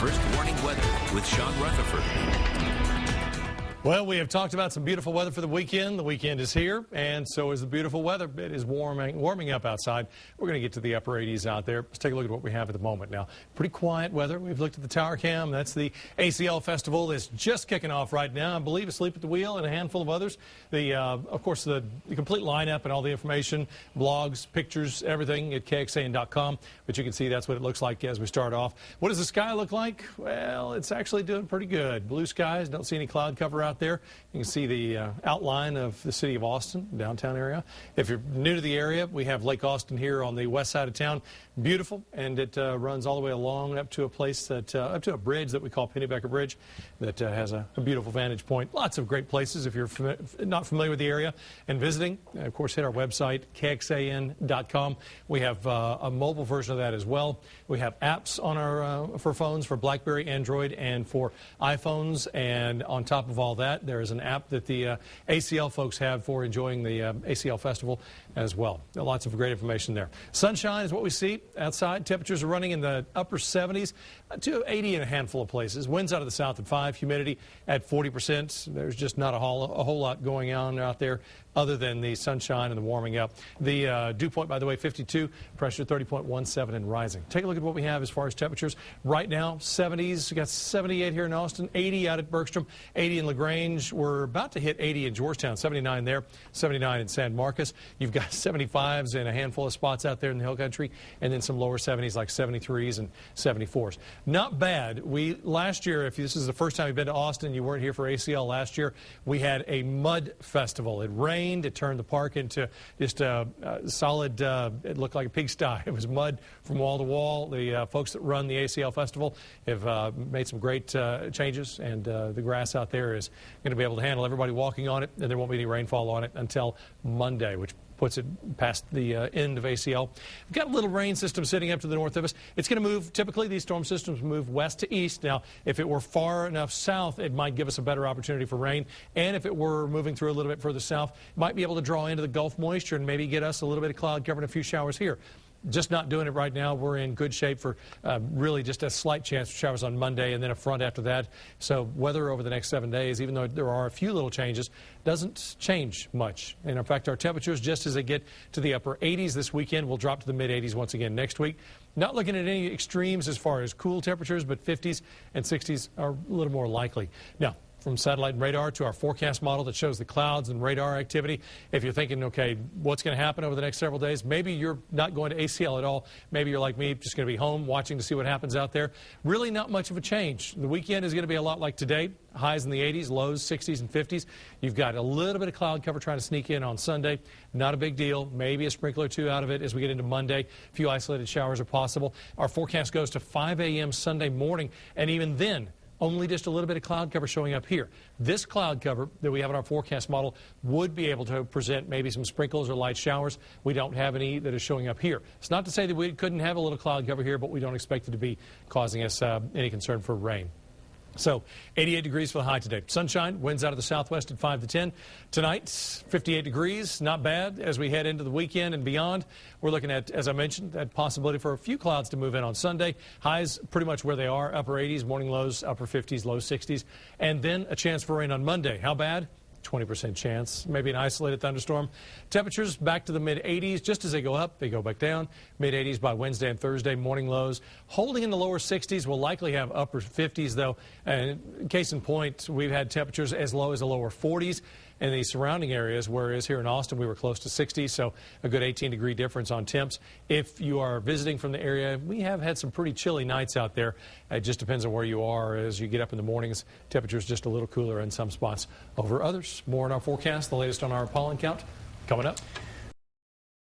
First Warning Weather with Sean Rutherford. Well, we have talked about some beautiful weather for the weekend. The weekend is here, and so is the beautiful weather. It is warming up outside. We're going to get to the upper 80s out there. Let's take a look at what we have at the moment now. Pretty quiet weather. We've looked at the tower cam. That's the ACL Festival that's just kicking off right now. I believe Asleep at the Wheel and a handful of others. Of course, the complete lineup and all the information, blogs, pictures, everything at KXAN.com. But you can see that's what it looks like as we start off. What does the sky look like? Well, it's actually doing pretty good. Blue skies. Don't see any cloud cover out there. You can see the outline of the city of Austin, downtown area. If you're new to the area, we have Lake Austin here on the west side of town. Beautiful, and it runs all the way along up to a place that up to a bridge that we call Pennybecker Bridge that has a beautiful vantage point. Lots of great places if you're not familiar with the area and visiting. Of course, hit our website, KXAN.com. We have a mobile version of that as well. We have apps on our for phones for BlackBerry, Android, and for iPhones. And on top of all that, there is an app that the ACL folks have for enjoying the ACL Festival as well. Lots of great information there. Sunshine is what we see outside. Temperatures are running in the upper 70s to 80 in a handful of places. Winds out of the south at 5, humidity at 40%. There's just not a whole lot going on out there other than the sunshine and the warming up. The dew point, by the way, 52, pressure 30.17 and rising. Take a look at what we have as far as temperatures. Right now, 70s. We got 78 here in Austin, 80 out at Bergstrom, 80 in LaGrange. We're about to hit 80 in Georgetown, 79 there, 79 in San Marcos. You've got 75s in a handful of spots out there in the hill country, and then some lower 70s like 73s and 74s. Not bad. Last year, if this is the first time you've been to Austin, you weren't here for ACL last year, we had a mud festival. It rained. It turned the park into just a solid, it looked like a pigsty. It was mud from wall to wall. The folks that run the ACL Festival have made some great changes, and the grass out there is going to be able to handle everybody walking on it, and there won't be any rainfall on it until Monday, which puts it past the end of ACL. We've got a little rain system sitting up to the north of us. It's going to move. Typically, these storm systems move west to east. Now, if it were far enough south, it might give us a better opportunity for rain. And if it were moving through a little bit further south, it might be able to draw into the Gulf moisture and maybe get us a little bit of cloud cover and a few showers here. Just not doing it right now. We're in good shape for really just a slight chance for showers on Monday and then a front after that. So weather over the next 7 days, even though there are a few little changes, doesn't change much. And in fact, our temperatures, just as they get to the upper 80s this weekend, will drop to the mid 80s once again next week. Not looking at any extremes as far as cool temperatures, but 50s and 60s are a little more likely. Now, from satellite and radar to our forecast model that shows the clouds and radar activity. If you're thinking, okay, what's going to happen over the next several days? Maybe you're not going to ACL at all. Maybe you're like me, just going to be home watching to see what happens out there. Really not much of a change. The weekend is going to be a lot like today. Highs in the 80s, lows 60s and 50s. You've got a little bit of cloud cover trying to sneak in on Sunday. Not a big deal. Maybe a sprinkler or two out of it as we get into Monday. A few isolated showers are possible. Our forecast goes to 5 a.m. Sunday morning, and even then, only just a little bit of cloud cover showing up here. This cloud cover that we have in our forecast model would be able to present maybe some sprinkles or light showers. We don't have any that is showing up here. It's not to say that we couldn't have a little cloud cover here, but we don't expect it to be causing us any concern for rain. So 88 degrees for the high today. Sunshine, winds out of the southwest at 5 to 10. Tonight, 58 degrees, not bad. As we head into the weekend and beyond, we're looking at, as I mentioned, that possibility for a few clouds to move in on Sunday. Highs pretty much where they are, upper 80s, morning lows, upper 50s, low 60s. And then a chance for rain on Monday. How bad? 20% chance, maybe an isolated thunderstorm. Temperatures back to the mid-80s. Just as they go up, they go back down. Mid-80s by Wednesday and Thursday, morning lows. Holding in the lower 60s. We'll likely have upper 50s, though. And case in point, we've had temperatures as low as the lower 40s in the surrounding areas, whereas here in Austin we were close to 60, so a good 18-degree difference on temps. If you are visiting from the area, we have had some pretty chilly nights out there. It just depends on where you are. As you get up in the mornings, temperatures just a little cooler in some spots over others. More in our forecast, the latest on our pollen count, coming up.